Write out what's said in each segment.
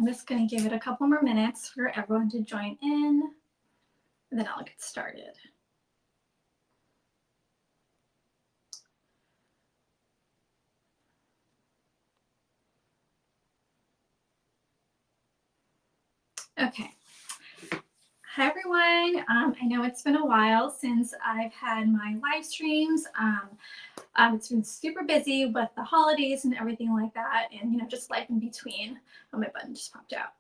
I'm just going to give it a couple more minutes for everyone to join in, and then I'll get started. Okay. Hi everyone. I know it's been a while since I've had my live streams. It's been super busy with the holidays and everything like that, and just life in between. Oh, my button just popped out.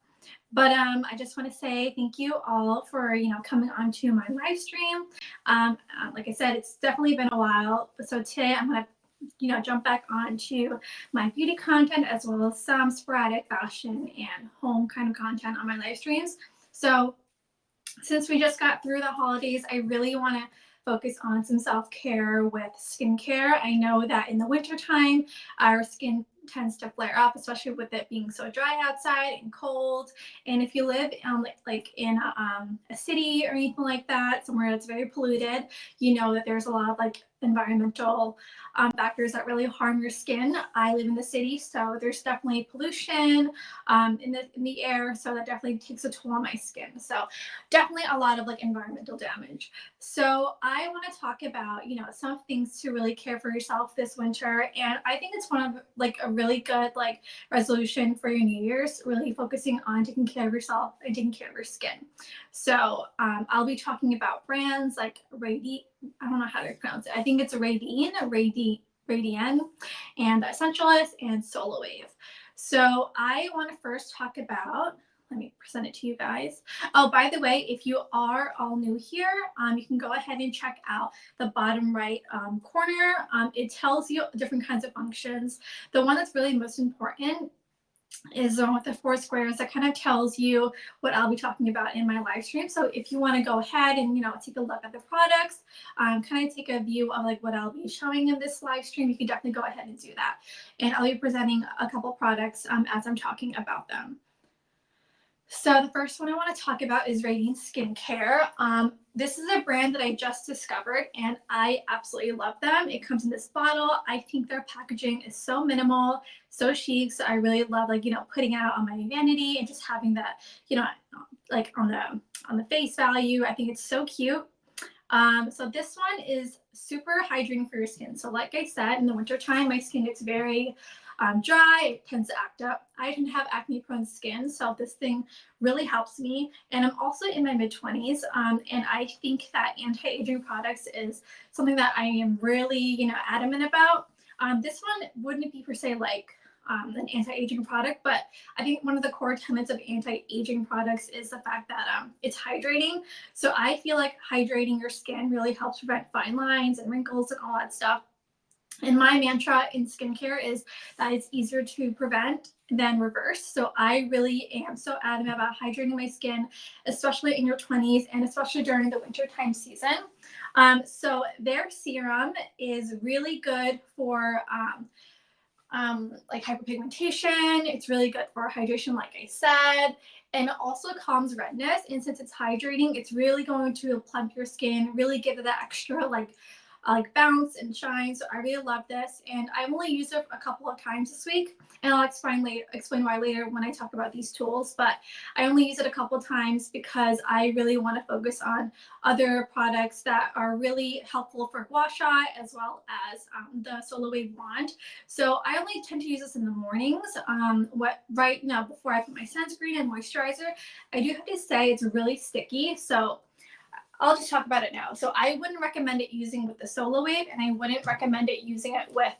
But I just want to say thank you all for coming onto my live stream. Like I said, it's definitely been a while. So today I'm gonna jump back onto my beauty content as well as some sporadic fashion and home kind of content on my live streams. So since we just got through the holidays, I really want to focus on some self-care with skincare. I know that in the wintertime, our skin tends to flare up, especially with it being so dry outside and cold. And if you live like in a city or anything like that, somewhere that's very polluted, you know that there's a lot of like environmental factors that really harm your skin. I live in the city, so there's definitely pollution in the air, so that definitely takes a toll on my skin. So definitely a lot of like environmental damage. So I want to talk about some things to really care for yourself this winter, and I think it's one of like a really good like resolution for your New Year's, really focusing on taking care of yourself and taking care of your skin. So I'll be talking about brands like I don't know how to pronounce it. I think it's Radian, and Essentialist and Solo Wave. So I want to first talk about, let me present it to you guys. Oh, by the way, if you are all new here, you can go ahead and check out the bottom right corner. It tells you different kinds of functions. The one that's really most important is the one with the 4 squares that kind of tells you what I'll be talking about in my live stream. So if you want to go ahead and take a look at the products, kind of take a view of like what I'll be showing in this live stream, you can definitely go ahead and do that. And I'll be presenting a couple products as I'm talking about them. So the first one I want to talk about is Radiant Skincare. This is a brand that I just discovered and I absolutely love them. It comes in this bottle. I think their packaging is so minimal, so chic. So I really love putting it out on my vanity and just having that, like on the face value. I think it's so cute. So this one is super hydrating for your skin. So like I said, in the wintertime, my skin gets very dry, it tends to act up. I tend to have acne prone skin, so this thing really helps me. And I'm also in my mid-20s, and I think that anti-aging products is something that I am really, adamant about. This one wouldn't be per se like an anti-aging product, but I think one of the core tenets of anti-aging products is the fact that it's hydrating. So I feel like hydrating your skin really helps prevent fine lines and wrinkles and all that stuff. And my mantra in skincare is that it's easier to prevent than reverse. So I really am so adamant about hydrating my skin, especially in your 20s and especially during the wintertime season. So their serum is really good for like hyperpigmentation. It's really good for hydration, like I said, and it also calms redness. And since it's hydrating, it's really going to plump your skin, really give it that extra like bounce and shine. So I really love this, and I only used it a couple of times this week, and I'll explain why later when I talk about these tools. But I only use it a couple of times because I really want to focus on other products that are really helpful for Gua Sha, as well as the Solo Wave wand. So I only tend to use this in the mornings. Right now before I put my sunscreen and moisturizer, I do have to say it's really sticky. So I'll just talk about it now. So I wouldn't recommend it using with the Solo Wave, and I wouldn't recommend it using it with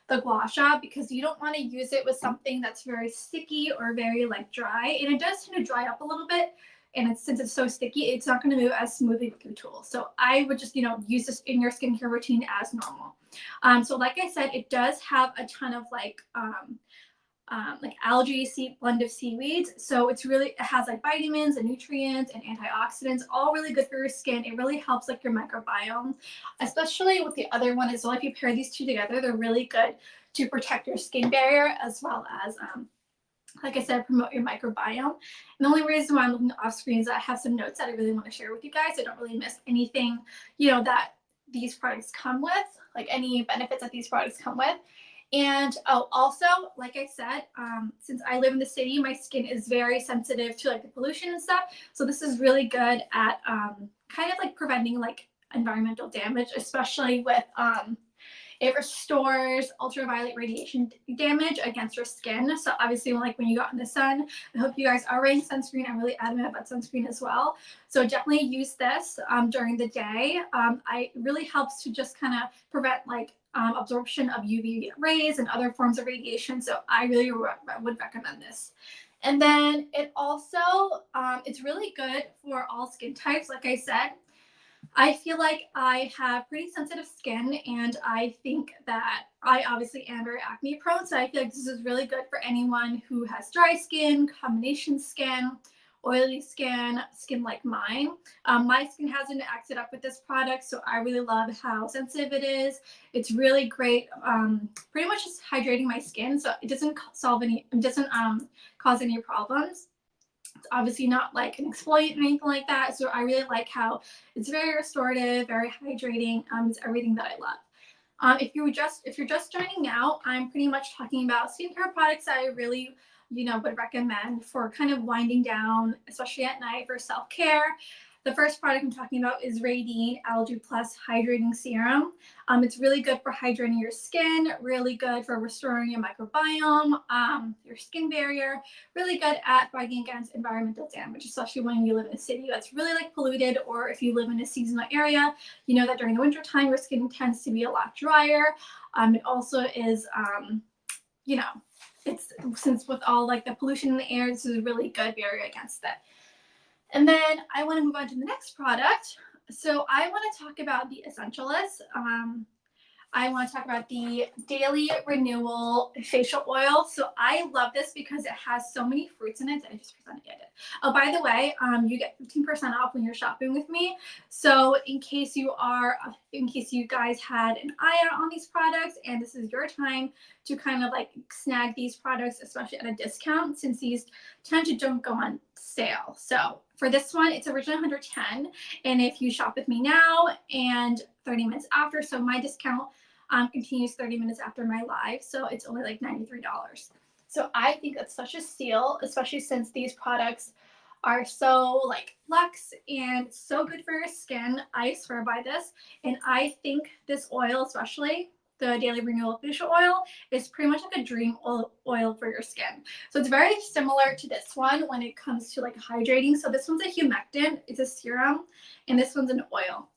the Gua Sha, because you don't want to use it with something that's very sticky or very like dry. And it does tend to dry up a little bit. And since it's so sticky, it's not going to move as smoothly with your tool. So I would just, use this in your skincare routine as normal. So like I said, it does have a ton of like algae blend of seaweeds. So it has like vitamins and nutrients and antioxidants, all really good for your skin. It really helps like your microbiome, especially with the other one as well. If you pair these two together, they're really good to protect your skin barrier, as well as like I said, promote your microbiome. And the only reason why I'm looking off screen is that I have some notes that I really want to share with you guys. I don't really miss anything, that these products come with, like any benefits that these products come with. And oh, also, like I said, since I live in the city, my skin is very sensitive to like the pollution and stuff. So this is really good at kind of like preventing like environmental damage, especially with it restores ultraviolet radiation damage against your skin. So obviously, like when you go out in the sun, I hope you guys are wearing sunscreen. I'm really adamant about sunscreen as well. So definitely use this during the day. It really helps to just kind of prevent like absorption of UV rays and other forms of radiation. So I really would recommend this. And then it also, it's really good for all skin types. Like I said, I feel like I have pretty sensitive skin, and I think that I obviously am very acne prone. So I feel like this is really good for anyone who has dry skin, combination skin, oily skin, skin like mine. My skin hasn't acted up with this product, so I really love how sensitive it is. It's really great, pretty much just hydrating my skin, so it doesn't cause any problems. It's obviously not like an exfoliant or anything like that. So I really like how it's very restorative, very hydrating. It's everything that I love. If you're just joining now, I'm pretty much talking about skincare products that I really, would recommend for kind of winding down, especially at night for self-care. The first product I'm talking about is Radian Algae Plus Hydrating Serum. It's really good for hydrating your skin, really good for restoring your microbiome, your skin barrier, really good at fighting against environmental damage, especially when you live in a city that's really like polluted, or if you live in a seasonal area, you know that during the winter time, your skin tends to be a lot drier. It also is, it's since with all like the pollution in the air, this is a really good barrier against it. And then I want to move on to the next product. So I want to talk about the Essentialist. I want to talk about the Daily Renewal Facial Oil. So I love this because it has so many fruits in it. Did I just present it? Oh, by the way, you get 15% off when you're shopping with me. So in case you guys had an eye out on these products and this is your time to kind of like snag these products, especially at a discount, since these tend to don't go on sale. So for this one, it's originally $110, and if you shop with me now and 30 minutes after, so my discount continues 30 minutes after my live, so it's only like $93. So I think that's such a steal, especially since these products are so like luxe and so good for your skin. I swear by this, and I think this oil, especially the Daily Renewal Facial Oil, is pretty much like a dream oil for your skin. So it's very similar to this one when it comes to like hydrating. So this one's a humectant, it's a serum, and this one's an oil.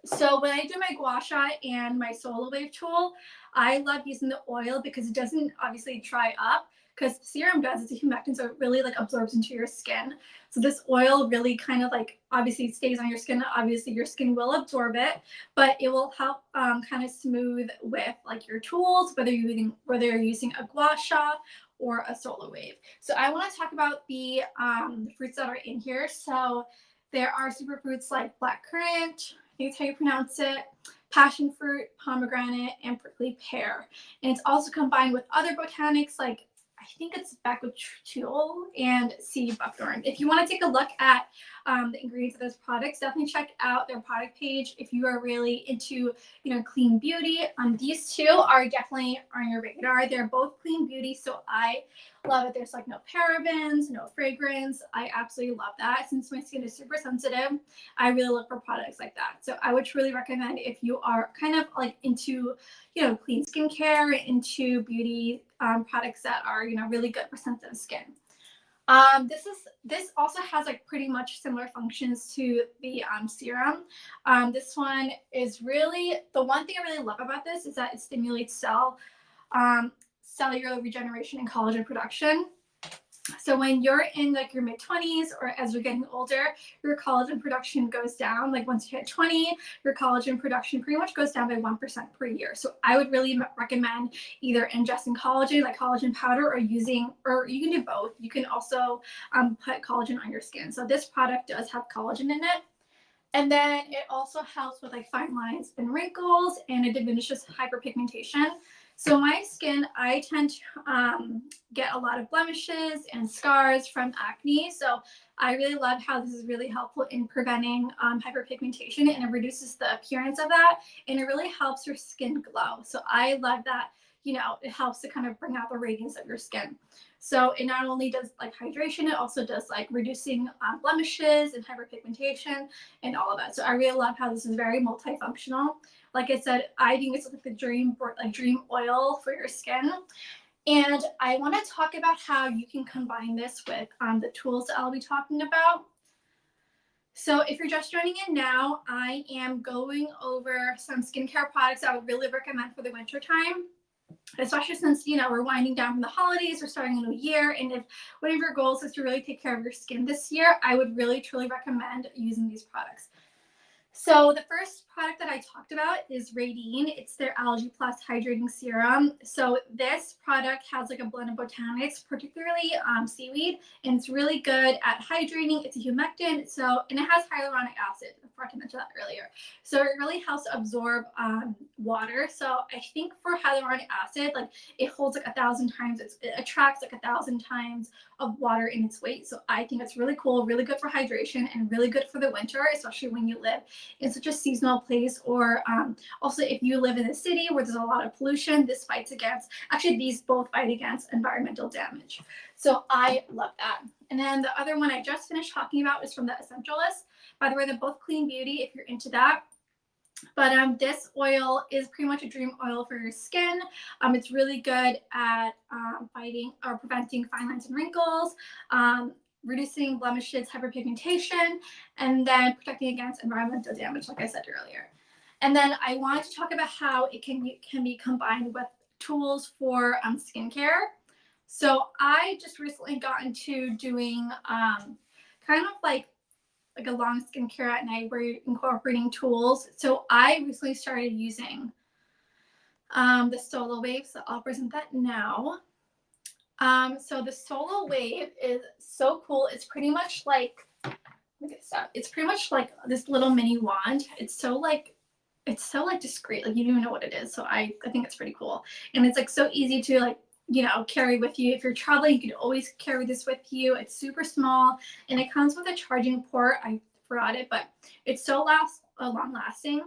So when I do my Gua Sha and my Solar Wave tool, I love using the oil because it doesn't obviously dry up, because serum does. It's a humectant, so it really like absorbs into your skin. So this oil really kind of like obviously stays on your skin. Obviously your skin will absorb it, but it will help kind of smooth with like your tools, whether you're using a Gua Sha or a Solar Wave. So I want to talk about the fruits that are in here. So there are superfruits like blackcurrant, I think that's how you pronounce it, passion fruit, pomegranate, and prickly pear. And it's also combined with other botanics like I think it's Gouache Tool and sea buckthorn. If you want to take a look at the ingredients of those products, definitely check out their product page if you are really into clean beauty. These two are definitely on your radar. They're both clean beauty, so I love it. There's like no parabens, no fragrance. I absolutely love that. Since my skin is super sensitive, I really look for products like that. So I would truly recommend if you are kind of like into clean skincare, into beauty products that are really good for sensitive skin. This also has like pretty much similar functions to the serum. This one is really, the one thing I really love about this is that it stimulates cellular regeneration and collagen production. So when you're in like your mid-20s or as you're getting older, your collagen production goes down. Like once you hit 20, your collagen production pretty much goes down by 1% per year. So I would really recommend either ingesting collagen, like collagen powder, or you can do both. You can also put collagen on your skin. So this product does have collagen in it. And then it also helps with like fine lines and wrinkles, and it diminishes hyperpigmentation. So my skin, I tend to get a lot of blemishes and scars from acne. So I really love how this is really helpful in preventing hyperpigmentation, and it reduces the appearance of that, and it really helps your skin glow. So I love that you know, it helps to kind of bring out the radiance of your skin. So it not only does like hydration, it also does like reducing blemishes and hyperpigmentation and all of that. So I really love how this is very multifunctional. Like I said, I think it's like the dream oil for your skin. And I want to talk about how you can combine this with the tools that I'll be talking about. So if you're just joining in now, I am going over some skincare products I would really recommend for the winter time, especially since, you know, we're winding down from the holidays, we're starting a new year. And if one of your goals is to really take care of your skin this year, I would really, truly recommend using these products. So the first product that I talked about is Radian. It's their Algae Plus Hydrating Serum. So this product has like a blend of botanics, particularly seaweed, and it's really good at hydrating. It's a humectant, and it has hyaluronic acid. I forgot to mention that earlier. So it really helps absorb water. So I think for hyaluronic acid, like it holds like 1,000 times, it attracts like 1,000 times of water in its weight. So I think it's really cool, really good for hydration, and really good for the winter, especially when you live in such a seasonal place, or also if you live in a city where there's a lot of pollution. This fights against, actually these both fight against environmental damage. So I love that. And then the other one I just finished talking about is from the Essentialist. By the way, they're both clean beauty if you're into that. But this oil is pretty much a dream oil for your skin. It's really good at fighting or preventing fine lines and wrinkles, reducing blemishes, hyperpigmentation, and then protecting against environmental damage, like I said earlier. And then I wanted to talk about how it can be combined with tools for skincare. So I just recently got into doing kind of like a long skincare at night where you're incorporating tools. So I recently started using the Solo Wave. So I'll present that now. So the Solo Wave is so cool. It's pretty much like, look at this stuff. It's pretty much like this little mini wand. It's so like discreet. Like you don't even know what it is. So I think it's pretty cool. And it's like so easy to like, you know, carry with you. If you're traveling, you can always carry this with you. It's super small, and it comes with a charging port. I forgot it, but it's so long lasting.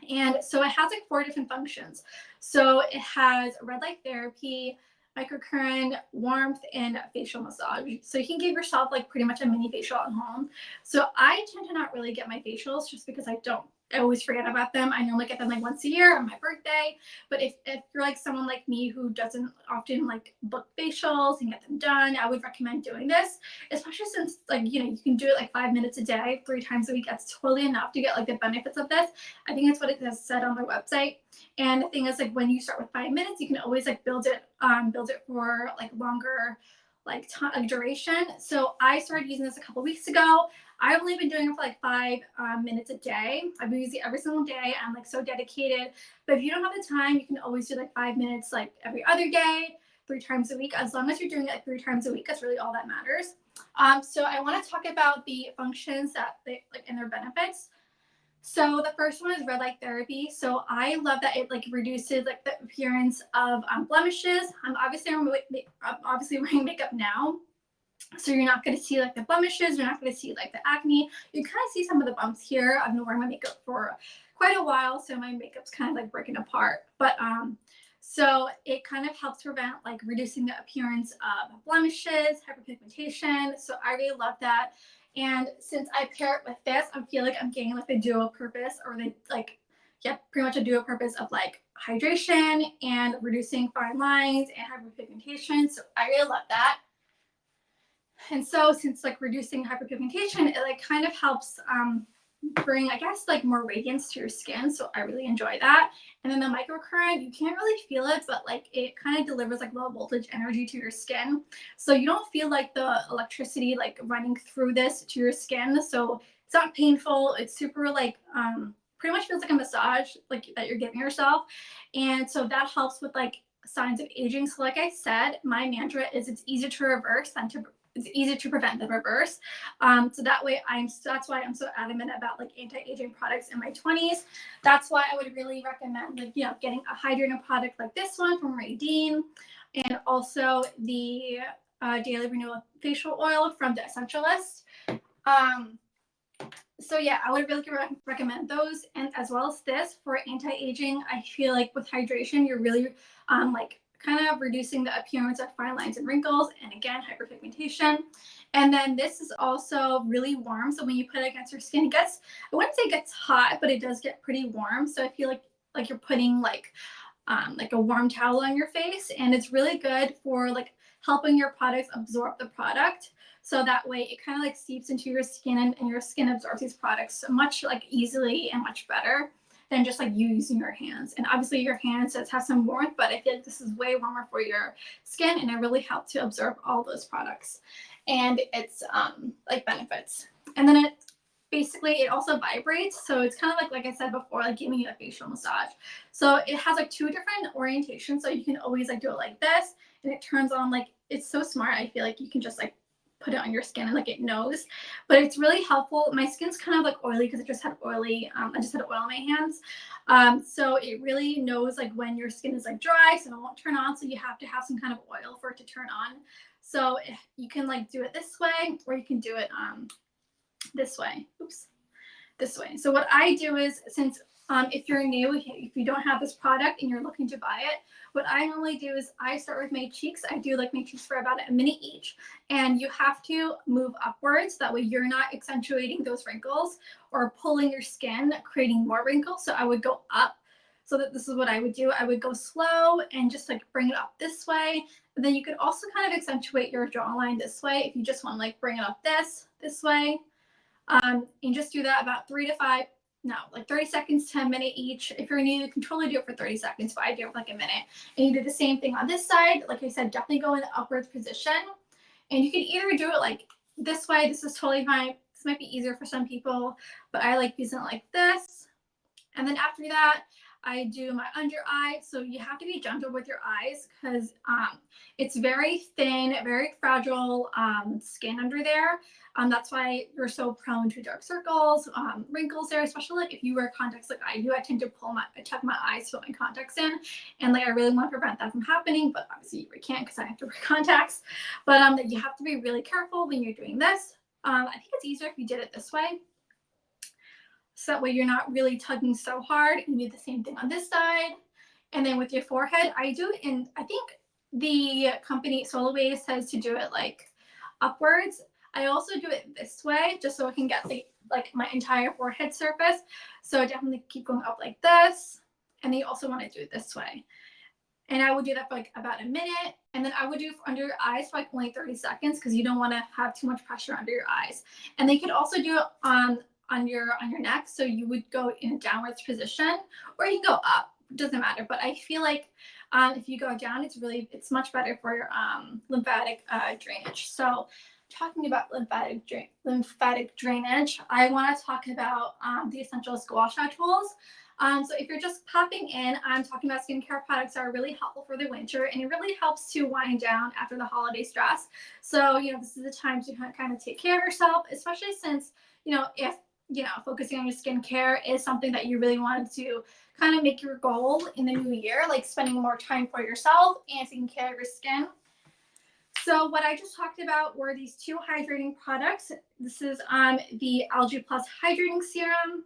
And so it has like 4 different functions. So it has red light therapy, microcurrent, warmth, and facial massage. So you can give yourself like pretty much a mini facial at home. So I tend to not really get my facials just because I always forget about them. I normally get them like once a year on my birthday. But if you're like someone like me who doesn't often like book facials and get them done, I would recommend doing this, especially since like, you know, you can do it like 5 minutes a day, 3 times a week. That's totally enough to get like the benefits of this. I think that's what it has said on their website. And the thing is, like when you start with 5 minutes, you can always like build it for like longer like duration. So I started using this a couple weeks ago. I've only been doing it for like 5 minutes a day. I've been using it every single day. I'm like so dedicated. But if you don't have the time, you can always do like 5 minutes like every other day, 3 times a week. As long as you're doing it like 3 times a week, that's really all that matters. So I want to talk about the functions that they like and their benefits. So the first one is red light therapy. So I love that it like reduces like the appearance of blemishes. I'm obviously wearing makeup now, so you're not going to see like the blemishes. You're not going to see like the acne. You kind of see some of the bumps here. I've been wearing my makeup for quite a while, so my makeup's kind of like breaking apart. But so it kind of helps prevent like reducing the appearance of blemishes, hyperpigmentation. So I really love that. And since I pair it with this, I feel like I'm getting like the dual purpose, or the like, yeah, pretty much a dual purpose of like hydration and reducing fine lines and hyperpigmentation. So I really love that. And so since like reducing hyperpigmentation, it like kind of helps bring, I guess, like more radiance to your skin. So I really enjoy that. And then the microcurrent, you can't really feel it, but like it kind of delivers like low voltage energy to your skin. So you don't feel like the electricity like running through this to your skin. So it's not painful. It's super like pretty much feels like a massage like that you're giving yourself. And so that helps with like signs of aging. So like I said, my mantra is it's easier to reverse than to it's easier to prevent than reverse. So that way that's why I'm so adamant about like anti-aging products in my 20s. That's why I would really recommend like, you know, getting a hydrating product like this one from Radian, and also the Daily Renewal facial oil from the Essentialist. So yeah, I would really recommend those, and as well as this for anti-aging. I feel like with hydration, you're really like kind of reducing the appearance of fine lines and wrinkles, and again, hyperpigmentation. And then this is also really warm, so when you put it against your skin, it gets, I wouldn't say it gets hot, but it does get pretty warm. So I feel like you're putting like a warm towel on your face, and it's really good for like helping your products absorb the product. So that way it kind of like seeps into your skin, and your skin absorbs these products much like easily and much better than just like you using your hands. And obviously your hands does have some warmth, but I feel like this is way warmer for your skin, and it really helps to absorb all those products and its like benefits. And then it basically it also vibrates, so it's kind of like I said before, like giving you a facial massage. So it has like two different orientations, so you can always like do it like this, and it turns on, like it's so smart. I feel like you can just like put it on your skin and like it knows, but it's really helpful. My skin's kind of like oily because I just had oil on my hands, so it really knows like when your skin is like dry, so it won't turn on. So you have to have some kind of oil for it to turn on. So you can like do it this way, or you can do it this way. Oops, this way. So what I do is, since if you're new, if you don't have this product and you're looking to buy it, what I normally do is I start with my cheeks. I do like my cheeks for about a minute each, and you have to move upwards. That way you're not accentuating those wrinkles or pulling your skin, creating more wrinkles. So I would go up. So that this is what I would do. I would go slow and just like bring it up this way. And then you could also kind of accentuate your jawline this way if you just want to like bring it up this way. And just do that about 30 seconds to a minute each. If you're new, you can totally do it for 30 seconds, but I do it for like a minute. And you do the same thing on this side. Like I said, definitely go in the upwards position. And you can either do it like this way. This is totally fine. This might be easier for some people, but I like using it like this. And then after that, I do my under eye. So you have to be gentle with your eyes because it's very thin, very fragile skin under there. That's why you're so prone to dark circles, wrinkles there, especially like if you wear contacts like I do. I tend to tuck my eyes to put my contacts in, and like I really want to prevent that from happening, but obviously you can't because I have to wear contacts. But you have to be really careful when you're doing this. I think it's easier if you did it this way. So that way you're not really tugging so hard. You do the same thing on this side. And then with your forehead, I do it in, I think the company Solaway says to do it like upwards. I also do it this way just so I can get like my entire forehead surface. So I definitely keep going up like this. And then you also want to do it this way. And I would do that for like about a minute. And then I would do under your eyes for like only 30 seconds because you don't want to have too much pressure under your eyes. And they could also do it on your neck. So you would go in a downwards position, or you can go up. It doesn't matter. But I feel like if you go down, it's much better for your lymphatic drainage. So talking about lymphatic drainage, I want to talk about the Essentialist Gua Sha Tools. So if you're just popping in, I'm talking about skincare products that are really helpful for the winter, and it really helps to wind down after the holiday stress. So, this is the time to kind of take care of yourself, especially since, if, focusing on your skincare is something that you really wanted to kind of make your goal in the new year, like spending more time for yourself and taking care of your skin. So what I just talked about were these two hydrating products. This is the Algae Plus Hydrating Serum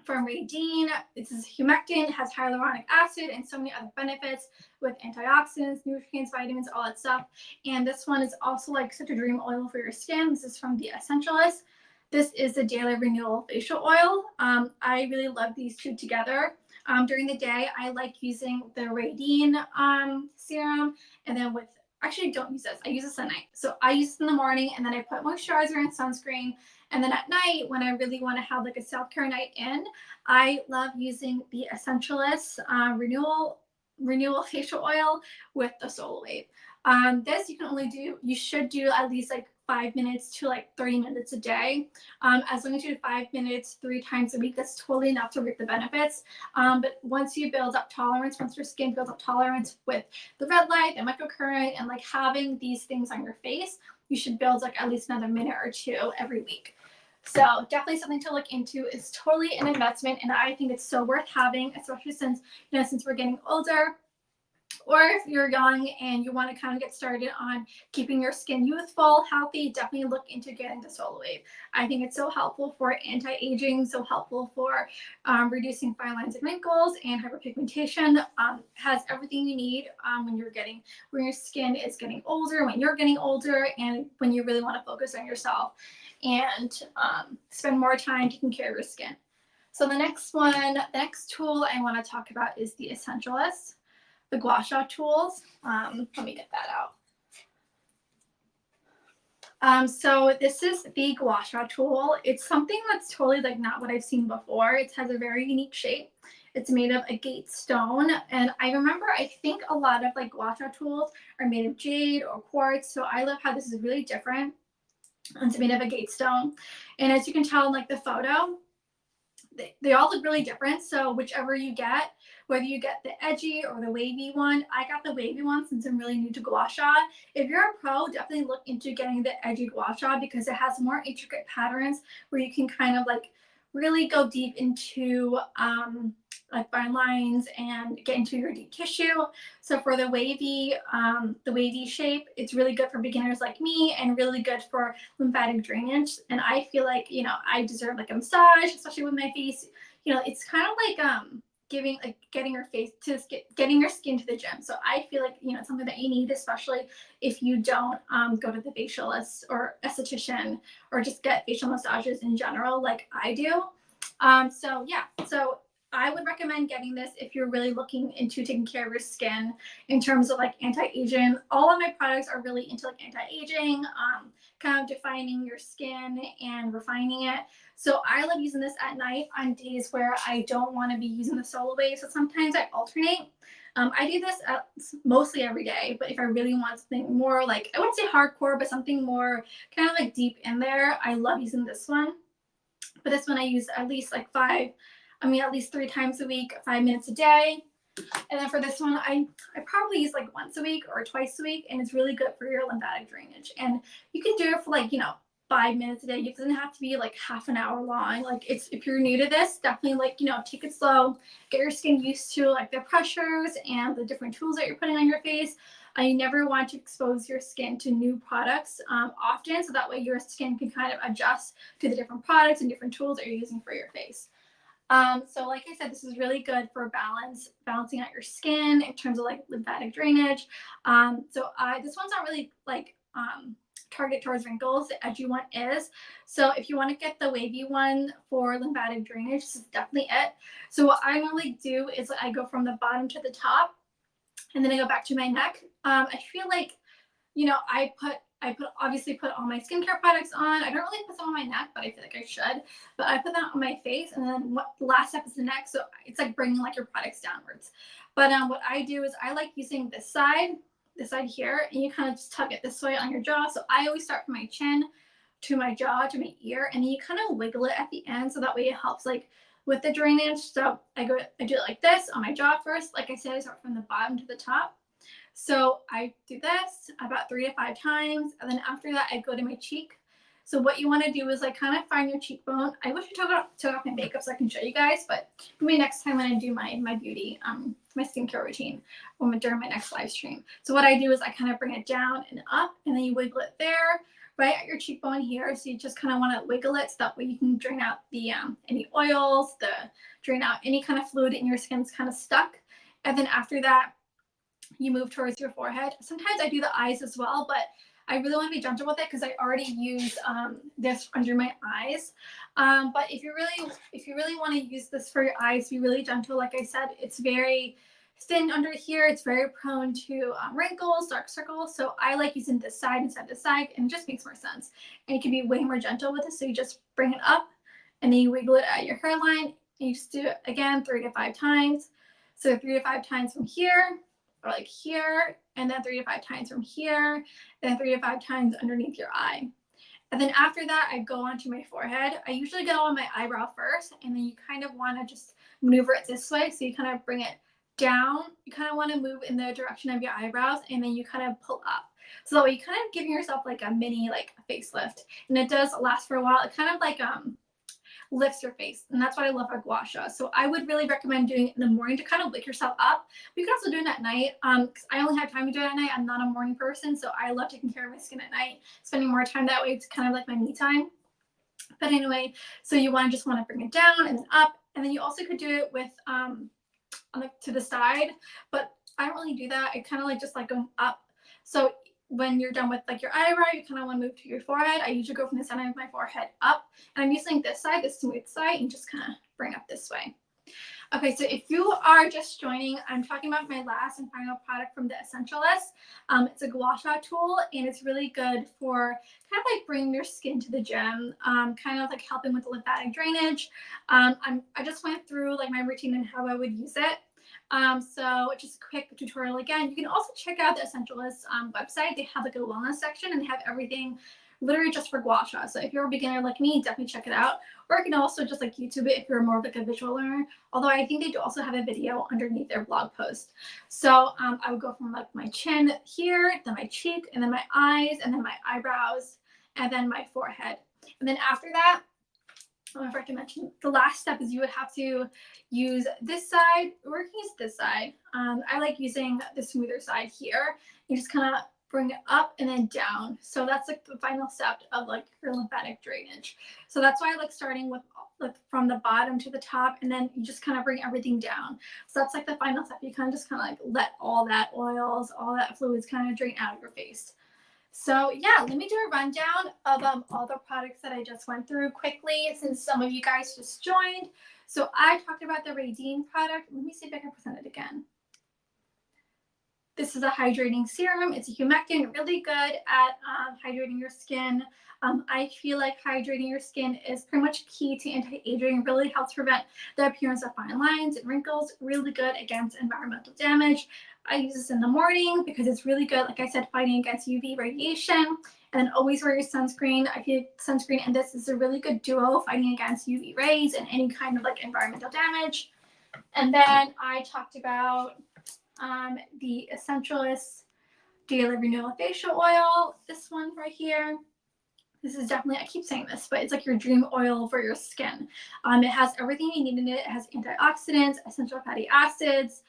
from Radian. This is humectant, has hyaluronic acid, and so many other benefits with antioxidants, nutrients, vitamins, all that stuff. And this one is also like such a dream oil for your skin. This is from the Essentialist. This is the Daily Renewal Facial Oil. I really love these two together. During the day, I like using the Radian serum, and then actually I don't use this. I use this at night. So I use it in the morning, and then I put moisturizer and sunscreen. And then at night, when I really want to have like a self-care night in, I love using the Essentialist Renewal Facial Oil with the Solar Wave. This you should do at least like 5 minutes to like 30 minutes a day. As long as you do 5 minutes 3 times a week, that's totally enough to reap the benefits. But once you build up tolerance, once your skin builds up tolerance with the red light, the microcurrent, and like having these things on your face, you should build like at least another minute or two every week. So definitely something to look into. It's totally an investment, and I think it's so worth having, especially since we're getting older. Or if you're young and you want to kind of get started on keeping your skin youthful, healthy, definitely look into getting the Solar Wave. I think it's so helpful for anti-aging, so helpful for reducing fine lines and wrinkles and hyperpigmentation. Has everything you need when your skin is getting older, when you're getting older, and when you really want to focus on yourself and spend more time taking care of your skin. So the next tool I want to talk about is the Essentialist. The Gua Sha Tools. Let me get that out. So this is the Gua Sha Tool. It's something that's totally like not what I've seen before. It has a very unique shape. It's made of agate stone. And I remember, I think a lot of like Gua Sha tools are made of jade or quartz. So I love how this is really different. It's made of agate stone. And as you can tell in like the photo, they all look really different. So whichever you get, whether you get the edgy or the wavy one, I got the wavy one since I'm really new to Gua Sha. If you're a pro, definitely look into getting the edgy Gua Sha because it has more intricate patterns where you can kind of like really go deep into like fine lines and get into your deep tissue. So for the wavy shape, it's really good for beginners like me and really good for lymphatic drainage. And I feel like, you know, I deserve like a massage, especially with my face. You know, it's kind of like getting your skin to the gym. So I feel like, you know, it's something that you need, especially if you don't go to the facialist or esthetician or just get facial massages in general like I do. So I would recommend getting this if you're really looking into taking care of your skin in terms of like anti-aging. All of my products are really into like anti-aging, kind of defining your skin and refining it. So I love using this at night on days where I don't want to be using the Solar Wave. So sometimes I alternate. I do this mostly every day, but if I really want something more like, I wouldn't say hardcore, but something more kind of like deep in there, I love using this one. But this one I use at least at least 3 times a week, 5 minutes a day. And then for this one, I probably use like once a week or twice a week, and it's really good for your lymphatic drainage. And you can do it for like, 5 minutes a day. It doesn't have to be like half an hour long. Like if you're new to this, definitely like, take it slow, get your skin used to like the pressures and the different tools that you're putting on your face. You never want to expose your skin to new products often, so that way your skin can kind of adjust to the different products and different tools that you're using for your face. So like I said, this is really good for balancing out your skin in terms of like lymphatic drainage. This one's not really like target towards wrinkles. The edgy one is. So if you want to get the wavy one for lymphatic drainage, this is definitely it. So what I normally do is I go from the bottom to the top, and then I go back to my neck. I feel like, I obviously put all my skincare products on. I don't really put some on my neck, but I feel like I should. But I put that on my face, and then the last step is the neck. So it's like bringing like your products downwards. But what I do is I like using this side here, and you kind of just tug it this way on your jaw. So I always start from my chin to my jaw to my ear, and then you kind of wiggle it at the end, so that way it helps like with the drainage. So I do it like this on my jaw first. Like I said, I start from the bottom to the top. So I do this about 3 to 5 times, and then after that I go to my cheek. So what you want to do is like kind of find your cheekbone. I wish I took off my makeup so I can show you guys, but maybe next time when I do my beauty, my skincare routine, or during my next live stream. So what I do is I kind of bring it down and up, and then you wiggle it there, right at your cheekbone here. So you just kind of want to wiggle it so that way you can drain out the any oils, drain out any kind of fluid in your skin's kind of stuck. And then after that, you move towards your forehead. Sometimes I do the eyes as well, but I really want to be gentle with it because I already use this under my eyes. But if you really want to use this for your eyes, be really gentle. Like I said, it's very thin under here. It's very prone to wrinkles, dark circles. So I like using this side instead of this side, and it just makes more sense. And you can be way more gentle with it. So you just bring it up, and then you wiggle it at your hairline, and you just do it again 3 to 5 times. So 3 to 5 times from here, or like here, and then 3 to 5 times from here, and then 3 to 5 times underneath your eye. And then after that, I go onto my forehead. I usually go on my eyebrow first, and then you kind of want to just maneuver it this way. So you kind of bring it down. You kind of want to move in the direction of your eyebrows, and then you kind of pull up. So that way you're kind of giving yourself like a mini like facelift, and it does last for a while. It kind of like lifts your face. And that's what I love about Gua Sha. So I would really recommend doing it in the morning to kind of wake yourself up. But you can also do it at night. Because I only have time to do it at night. I'm not a morning person, so I love taking care of my skin at night, spending more time that way. It's kind of like my me time. But anyway, so you just want to bring it down and then up, and then you also could do it with to the side, but I don't really do that. I kind of like just like going up. So when you're done with like your eyebrow, you kind of want to move to your forehead. I usually go from the center of my forehead up, and I'm using this side, the smooth side, and just kind of bring up this way. Okay, so if you are just joining, I'm talking about my last and final product from the Essentialist. It's a Gua Sha tool, and it's really good for kind of like bringing your skin to the gym, kind of like helping with the lymphatic drainage. I just went through like my routine and how I would use it. So just a quick tutorial again. You can also check out the Essentialist website. They have like a wellness section, and they have everything literally just for Gua Sha. So if you're a beginner like me, definitely check it out. Or you can also just like YouTube it if you're more of like a visual learner. Although I think they do also have a video underneath their blog post. So I would go from like my chin here, then my cheek, and then my eyes, and then my eyebrows, and then my forehead. And then after that, I forgot to mention, the last step is you would have to use this side, or you can use this side. I like using the smoother side here. You just kind of bring it up and then down. So that's like the final step of like your lymphatic drainage. So that's why I like starting with like from the bottom to the top, and then you just kind of bring everything down. So that's like the final step. You kind of just kind of like let all that oils, all that fluids kind of drain out of your face. So yeah, let me do a rundown of all the products that I just went through quickly, since some of you guys just joined. So I talked about the Radian product. Let me see if I can present it again. This is a hydrating serum. It's a humectant, really good at hydrating your skin. I feel like hydrating your skin is pretty much key to anti-aging. It really helps prevent the appearance of fine lines and wrinkles. Really good against environmental damage. I use this in the morning because it's really good, like I said, fighting against UV radiation. And then always wear your sunscreen. I feel like sunscreen and this is a really good duo fighting against UV rays and any kind of like environmental damage. And then I talked about the Essentialist Daily Renewal Facial Oil. This one right here. This is definitely, I keep saying this, but it's like your dream oil for your skin. It has everything you need in it. It has antioxidants, essential fatty acids,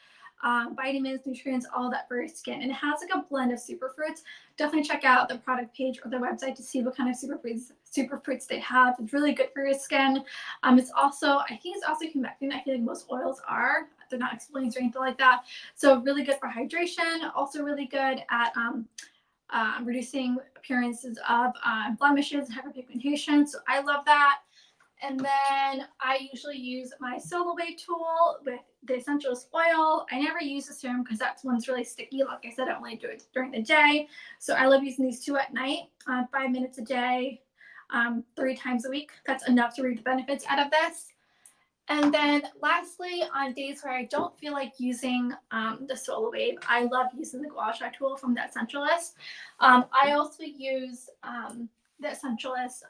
vitamins, nutrients, all that for your skin. And it has like a blend of superfruits. Definitely check out the product page or the website to see what kind of superfruits they have. It's really good for your skin. It's also, I think it's also humectant. I feel like most oils are. They're not exfoliants or anything like that. So really good for hydration. Also really good at reducing appearances of blemishes and hyperpigmentation. So I love that. And then I usually use my Solo Wave tool with the Essentialist oil. I never use the serum because that one's really sticky. Like I said, I only do it during the day. So I love using these two at night, 5 minutes a day, 3 times a week. That's enough to reap the benefits out of this. And then lastly, on days where I don't feel like using the Solo Wave, I love using the Gua Sha tool from the Essentialist. I also use the Essentialist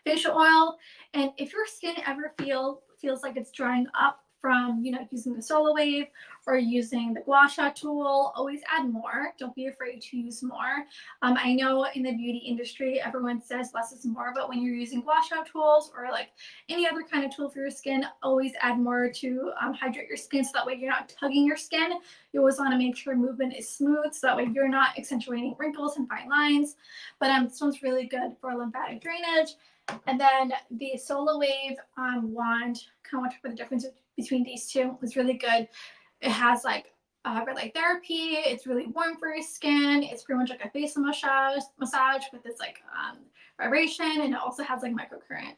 facial oil. And if your skin ever feels like it's drying up from, using the Solo Wave or using the Gua Sha tool, always add more. Don't be afraid to use more. I know in the beauty industry, everyone says less is more, but when you're using Gua Sha tools or like any other kind of tool for your skin, always add more to hydrate your skin so that way you're not tugging your skin. You always want to make sure movement is smooth so that way you're not accentuating wrinkles and fine lines. But this one's really good for lymphatic drainage. And then the Solo Wave wand, kind of want to talk about the difference between these two. It's really good. It has like red light therapy. It's really warm for your skin. It's pretty much like a facial massage with this like vibration, and it also has like microcurrent.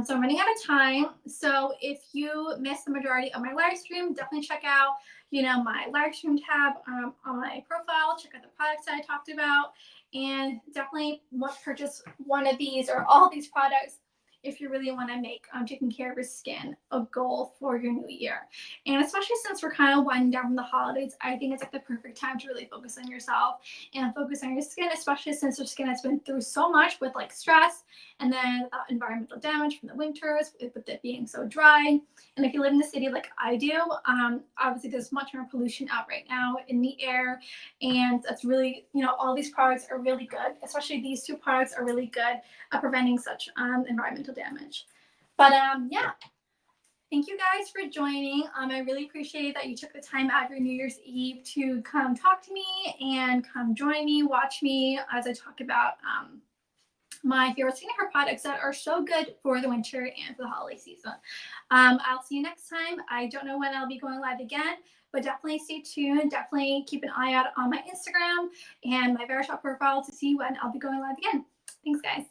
So I'm running out of time. So if you missed the majority of my live stream, definitely check out my live stream tab on my profile. Check out the products that I talked about. And definitely purchase one of these or all these products if you really want to make taking care of your skin a goal for your new year. And especially since we're kind of winding down from the holidays, I think it's like the perfect time to really focus on yourself and focus on your skin, especially since your skin has been through so much with like stress and then environmental damage from the winters with it being so dry. And if you live in the city like I do, obviously there's much more pollution out right now in the air. And that's really, all these products are really good, especially these two products are really good at preventing such environmental damage. But yeah. Thank you guys for joining. I really appreciate that you took the time out of your New Year's Eve to come talk to me and come join me, watch me as I talk about my favorite skincare products that are so good for the winter and for the holiday season. I'll see you next time. I don't know when I'll be going live again, but definitely stay tuned. Definitely keep an eye out on my Instagram and my Verishop profile to see when I'll be going live again. Thanks, guys.